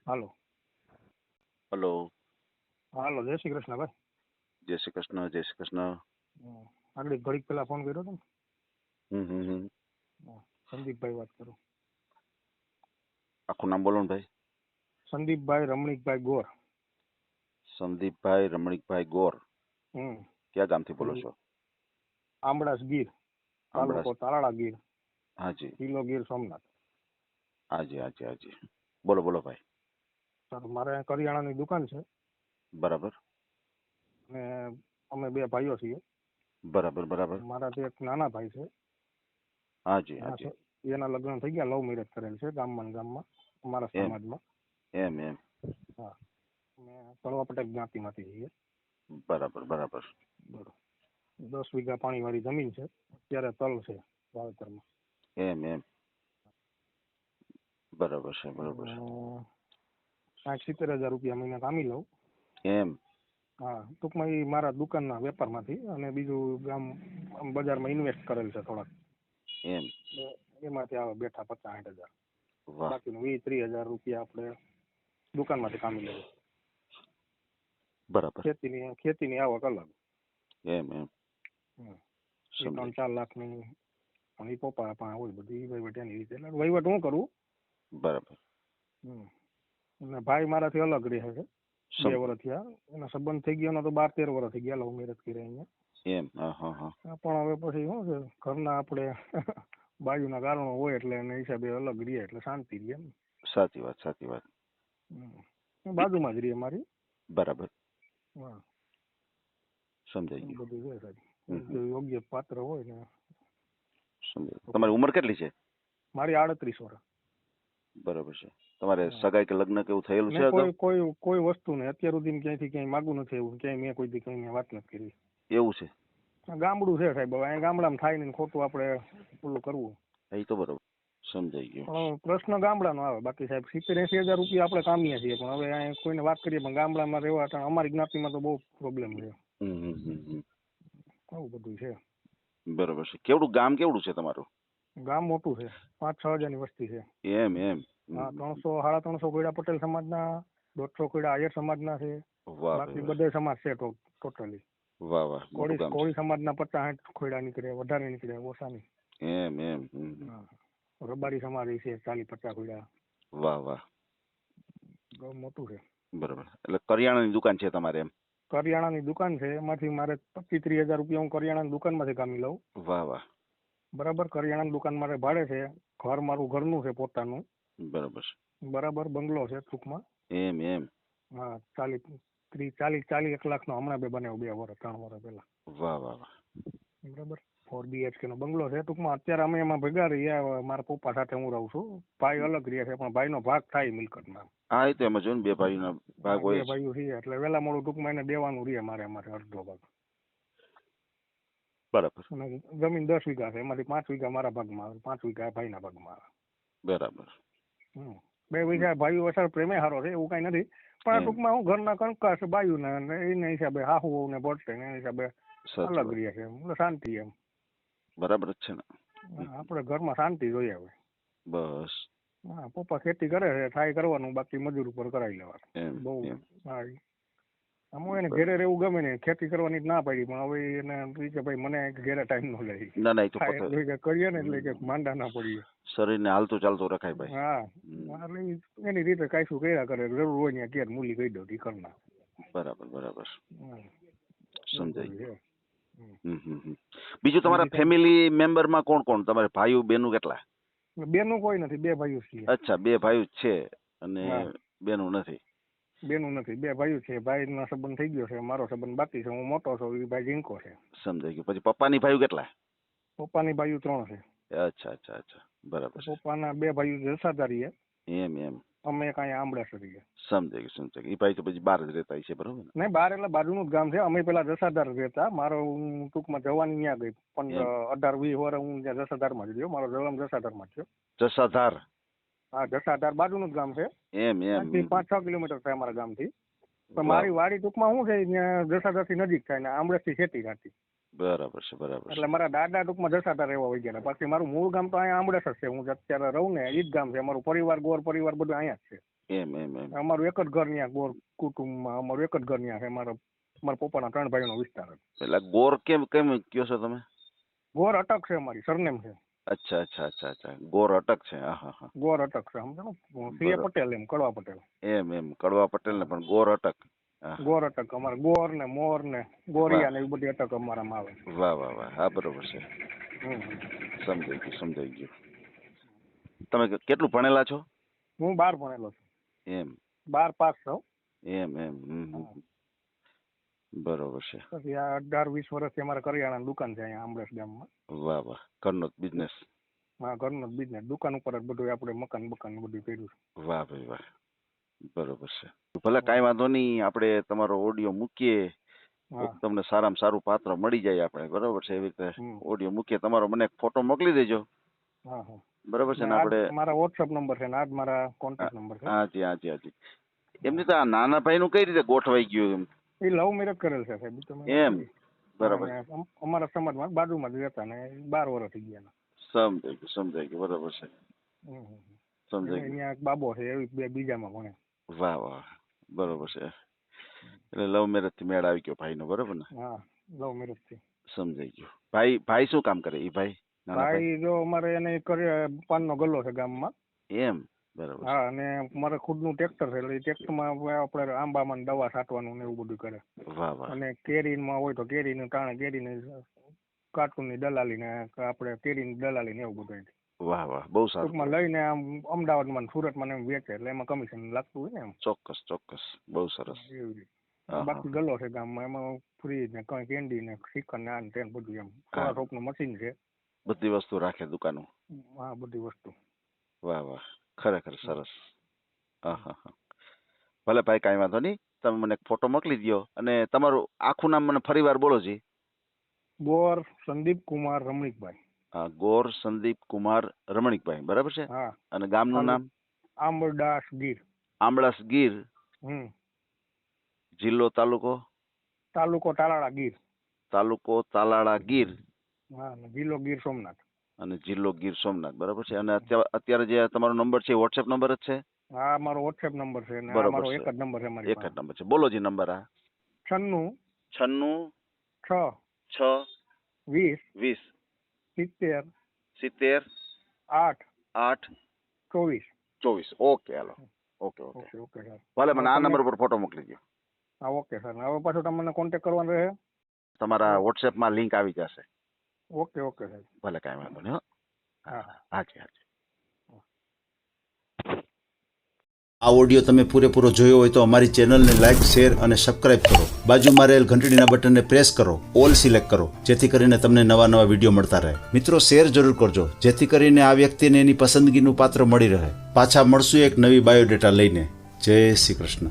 હાલો. Hello. હાલો, જય શ્રી કૃષ્ણ ભાઈ. જય શ્રી કૃષ્ણ. જય શ્રી કૃષ્ણ. આગળ ઘડીક પહેલા ફોન કર્યો હતો ને. હમ હમ હમ. સંદીપભાઈ વાત કરું. આખું નામ બોલો ને ભાઈ. સંદીપભાઈ રમણીકભાઈ ગોર. સંદીપભાઈ રમણીકભાઈ ગોર. ક્યાં ગામથી બોલો છો? આંબળાસ ગીર, તાલુકો તાલાળા ગીર, હાજી. જિલ્લો ગીર સોમનાથ. હાજી હાજી હાજી. બોલો બોલો ભાઈ. સર, મારે કરિયાણાની દુકાન છે. બરાબર. અને અમે બે ભાઈઓ છીએ. બરાબર બરાબર. મારાથી એક નાના ભાઈ છે. હાજી હાજી. એના લગ્ન થઈ ગયા, લવ મેરેજ કરેલ છે ગામમાં ને ગામમાં, અમારા સમાજમાં. એમ એમ. હા, અમે કડવા પટેલ જ્ઞાતિમાંથી છીએ. બરાબર બરાબર. બરોબર. 10 વીઘા પાણીવાળી જમીન છે. અત્યારે તલ છે વાવેતરમાં. એમ એમ. બરાબર છે બરાબર. 60-70 હજાર રૂપિયા મહિને કામી લઉં. એમ. હા, ટૂંકમાં એ મારા દુકાનના વેપારમાંથી, અને બીજું ગામ બજારમાં ઇન્વેસ્ટ કરેલ છે થોડાક. એમ. એમાંથી આવે બેઠા 50-60 હજાર. વાહ. બાકીનું 20-30 હજાર રૂપિયા આપણે દુકાનમાંથી કામી લેવું. બરાબર. ખેતીની આવક અલગ. એમ એમ. 3-4 લાખની પણ એ પપ્પા પણ હોય બધી વહીવટ એની રીતે, એટલે વહીવટ હું કરું. બરાબર. અને ભાઈ મારાથી અલગ રહે છે. 2 વર્ષ થયા. એના સંબંધ થઈ ગયો તો 12-13 વર્ષ થઈ ગયા, લવ મેરેજ કર્યા અહીંયા. એમ. હા હા. પણ હવે પછી શું છે, ઘરના આપણે બાજુના કારણો હોય એટલે એના હિસાબે અલગ રહીએ એટલે શાંતિ રહીએ ને. સાચી વાત સાચી વાત. બાજુમાં જ રહીએ મારી. બરાબર. હા, સમજાઈ ગયું. બધું છે સાહેબ. યોગ્ય પાત્ર હોય ને. સમજાય. તમારી ઉંમર કેટલી છે? મારી 38 વર્ષ. બરાબર છે. તમારે સગાઈ કે લગ્ન કેવું થયેલું છે? કોઈ વસ્તુ નહીં. અત્યાર સુધી ક્યાંયથી ક્યાંય માગું નથી એવું. ક્યાંય મેં કોઈ દી કઈ વાત નથી કરી. એવું છે? ગામડું છે સાહેબ. હવે અહીંયા ગામડામાં થાય ને ખોટું આપણે પેલું કરવું. એ તો બરોબર. સમજાઈ ગયું. પ્રશ્ન ગામડાનો આવે. બાકી સાહેબ 70-80 હજાર રૂપિયા આપણે કામીએ છીએ, પણ હવે અહીંયા કોઈને વાત કરીએ પણ ગામડામાં રહેવા અમારી જ્ઞાતિમાં તો બહુ પ્રોબ્લેમ છે. આવું બધું છે. બરોબર છે. કેવડું ગામ કેવડું છે તમારું? ગામ મોટું છે. 5-6 હજારની વસ્તી છે. એમ એમ. હા, 300-350 કોયડા પટેલ સમાજના, 150 કોયડા આયર સમાજના છે. બાકી બધા સમાજ છે ટોટલી. વાહ વાહ. કોળી સમાજના 50-60 ખોયડા નીકળે, વધારે નીકળે, ઓછા નહીં. એમ એમ. રબારી સમાજ છે 40-50 ખોયડા. વાહ વાહ. બહુ મોટું છે. બરાબર. એટલે કરિયાણાની દુકાન છે તમારે એમ? કરિયાણાની દુકાન છે. એમાંથી મારે 25-30 હજાર રૂપિયા હું કરિયાણાની દુકાનમાંથી કામી લઉં. વાહ વાહ. બરાબર. કરિયાણાની દુકાન મારે ભાડે છે. ઘર મારું ઘરનું છે પોતાનું. બરાબર છે. બરાબર. બંગલો છે ટૂંકમાં. એમ એમ. હા, 40-1 લાખનો હમણાં બનાવ્યો 2 વર્ષ 3 વર્ષ પહેલા. વાહ વાહ વાહ. બરાબર. 4 BHK નો બંગલો છે. ટૂંકમાં અત્યારે અમે એમાં ભેગા રહીએ. મારા પપ્પા સાથે હું રહું છું. ભાઈ અલગ રહે છે, પણ ભાઈનો ભાગ થાય મિલકતમાં. હા, એ તો એમ જ હોય ને, 2 ભાઈના ભાગ હોય. 2 ભાઈઓ છીએ એટલે વેલા મોડું ટૂંકમાં એને દેવાનું રહે મારે અડધો ભાગ. બરાબર. જમીન 10 વીઘા છે. એમાંથી 5 વીઘા મારા ભાગમાં આવે, 5 વીઘા ભાઈના ભાગમાં આવે. બરાબર. 2 વીઘા ભાઈઓ અસર પ્રેમે સારો છે એવું કઈ નથી, પણ ટૂંકમાં હું ઘરના કંકાસ બાયુના એના હિસાબે હાહુ ને પડશે ને એના હિસાબે અલગ રહે છે. શાંતિ એમ. બરાબર જ છે ને. આપણે ઘરમાં શાંતિ જોઈએ હવે. બસ. હા, પપ્પા ખેતી કરે છે, થાય કરવાનું, બાકી મજૂર ઉપર કરાવી લેવાનું. બહુ હા, હું એને ઘેરે રહેવું ગમે ને, ખેતી કરવાની જ ના પાડી, પણ હવે એને કે ભાઈ મને ઘેરે ટાઈમ ન લે. ના ના, એ તો કરીએ ને એટલે કે માંડા ના પડીએ. શરીરને હાલતું ચાલતું રખાય ભાઈ. હા, એટલે એની રીતે કઈ શું કર્યા કરે. જરૂર હોય ને ઘેર મૂલી કહી દઉં કરના. બરાબર બરાબર. સમજાઈ ગયું. બીજું તમારા ફેમિલી મેમ્બરમાં કોણ કોણ? તમારે ભાઈઓ બહેનો કેટલા? બેનું કોઈ નથી, 2 ભાઈઓ છીએ. અચ્છા, 2 ભાઈઓ છે અને બેનું નથી? બેનું નથી, 2 ભાઈઓ છે. ભાઈનો સંબંધ થઈ ગયો છે, મારો સંબંધ બાકી છે. હું મોટો છું, એ ભાઈ જીંકો છે. સમજાઈ ગયું. પછી પપ્પાની ભાઈઓ કેટલા? પપ્પાની ભાઈઓ 3 છે. અચ્છા અચ્છા અચ્છા. બરાબર. પપ્પાના 2 ભાઈઓ જસાધારી. એમ એમ. અમે કાંઈ આંબળા રહીએ. સમજાઈ ગયું સમજાઈ ગયું. એ ભાઈ તો પછી બહાર જ રહેતા છે, બરોબર ને? નહીં, બહાર એટલે બાજુનું જ ગામ છે. અમે પેલા જસાધાર રહેતા. મારો ટૂંકમાં જવાની ત્યાં ગઈ 18-20 વર્ષ હું ત્યાં જસાધારમાં જ રહ્યો. મારો જન્મ જસાધારમાં જ થયો. જસાધાર? હા, જસાધાર બાજુનું જ ગામ છે. એમ એમ. 5-6 કિલોમીટર થાય અમારા ગામથી. પણ મારી વાડી ટૂંકમાં શું છે, ત્યાં જસાધારથી નજીક થાય ને આંબળેથી ખેતી થતી. બરાબર છે બરાબર. એટલે મારા દાદા ટૂંકમાં જસાધાર રહેવા વહી ગયા. બાકી મારું મૂળ ગામ તો અહીંયા આંબળેસ જ છે. હું અત્યારે રહું ને એ જ ગામ છે. અમારું પરિવાર, ગોર પરિવાર બધું અહીંયા જ છે. એમ એમ એમ અમારું એક જ ઘર ત્યાં ગોર કુટુંબમાં અમારું એક જ ઘર ત્યાં છે. મારા પપ્પાના 3 ભાઈનો વિસ્તાર છે. એટલે ગોર કેમ કેમ કયો છો તમે? ગોર અટક છે અમારી સરનેમ છે. અચ્છા અચ્છા અચ્છા અચ્છા ગોર અટક છે. હા હા હા ગોર અટક છે સમજો સીએ પટેલ એમ કડવા પટેલ એમ કડવા પટેલ ને પણ ગોર અટક. ગોર અટક અમારે ગોર ને મોર ને ગોરિયા ને એવી બધી અટક અમારામાં આવે. વાહ વાહ વાહ હા બરોબર છે. સમજાઈ ગયું. તમે કેટલું ભણેલા છો? હું 12 ભણેલો છું. એમ 12 પાસ છું. એમ બરોબર છે. પછી આ 18-20 વર્ષથી અમારે કરિયાણાની દુકાન છે અહીંયા આંબળેસ ગામમાં. વાહ વાહ ઘરનો જ બિઝનેસ. હા ઘરનો જ બિઝનેસ. દુકાન ઉપર જ બધું આપણે મકાન બધું કર્યું છે. વાહ ભાઈ વાહ બરોબર છે. ભલે કાંઈ વાંધો નહીં, આપણે તમારો ઓડિયો મૂકીએ તમને સારામાં સારું પાત્ર મળી જાય આપણે, બરોબર છે. એવી રીતે ઓડિયો મૂકીએ. તમારો મને એક ફોટો મોકલી દેજો. બરોબર છે ને? આપણે મારા વોટ્સઅપ નંબર છે ને આ જ મારા કોન્ટેક્ટ નંબર છે. હાજી હાજી હાજી. એમની તો આ નાના ભાઈ નું કઈ રીતે ગોઠવાઈ ગયું? એમ એ લવ મેરેજ કરેલ છે સાહેબ. એમ બરાબર. અમારા સમાજમાં બાજુમાં જ રહેતા ને 12 વર્ષ થઈ ગયા. સમજાઈ ગયું બરોબર છે. સમજાઈ ગયું. અહીંયા બાબો છે એવી બીજામાં ભણે. વાહ વાહ બરોબર છે. એટલે લવ મેરેજ થી મેળ આવી ગયો ભાઈ નો, બરોબર ને? હા લવ મેરેજ થી. સમજાઈ ગયું. ભાઈ શું કામ કરે? એ ભાઈ જો અમારે એને પાનનો ગલ્લો છે ગામમાં. એમ બરાબર. હા અને મારે ખુદનું ટ્રેક્ટર છે એટલે ટ્રેક્ટરમાં આપણે આંબામાં દવા છાંટવાનું ને એવું બધું કરે. વાહ વાહ. અને કેરીમાં હોય તો કેરીનું ટાણે કેરીને કાર્ટૂનની દલાલી ને આપણે કેરીની દલાલી ને એવું બધું. વાહ વાહ બહુ સારું. ટૂંકમાં લઈને આમ અમદાવાદમાં સુરતમાં એમ વેચે એટલે એમાં કમિશન લાગતું હોય ને એમ. ચોક્કસ બહુ સરસ. એવી રીતે. બાકી ગલ્લો છે ગામમાં એમાં ફ્રીજ ને કઈ કેન્ડી ને શ્રીખંડ ને આ ને તે બધું એમ. થોડા શોપનું મશીન છે. બધી વસ્તુ રાખે દુકાનો? હા બધી વસ્તુ. વાહ વાહ ખરેખર સરસ. હા ભલે ભાઈ કાંઈ વાંધો નહીં. તમે મને એક ફોટો મોકલી દો અને તમારું આખું નામ મને ફરી વાર બોલો જી. ગોર સંદીપ કુમાર રમણીકભાઈ. હા ગોર સંદીપ કુમાર રમણીકભાઈ બરાબર છે. હા. અને ગામનું નામ? આંબળદાસ ગીર. આંબળાસ ગીર. જિલ્લો તાલુકો? તાલુકો તાલાળા ગીર. તાલુકો તાલાળા ગીર. હા જિલ્લો ગીર સોમનાથ. અને જિલ્લો ગીર સોમનાથ બરાબર છે. અને અત્યારે જે તમારો નંબર છે વોટ્સએપ નંબર જ છે? હા મારો વોટ્સએપ નંબર છે. બરોબર એક જ નંબર છે મારી પાસે. એક જ નંબર છે. બોલો જી નંબર. આ 96 6 6 20 70 8 24. Okay hello. Okay sir. ભલે મને આ નંબર પર ફોટો મોકલી દો. હા ઓકે સર. હવે પાછું તમને કોન્ટેક્ટ કરવાનો રહે? તમારા વોટ્સએપમાં લિંક આવી જશે. ઓકે સાહેબ. ભલે કાંઈ વાંધો નહીં. હાજી. આ ઓડિયો તમે પૂરેપૂરો જોયો હોય તો અમારી ચેનલને લાઇક, શેર અને સબસ્ક્રાઇબ કરો. બાજુમાં રહેલ ઘંટડીના બટનને પ્રેસ કરો, ઓલ સિલેક્ટ કરો, જેથી કરીને તમને નવા વિડીયો મળતા રહે. મિત્રો શેર જરૂર કરજો, જેથી કરીને આ વ્યક્તિને એની પસંદગીનું પાત્ર મળી રહે. પાછા મળશું એક નવી બાયોડેટા લઈને. જય શ્રી કૃષ્ણ.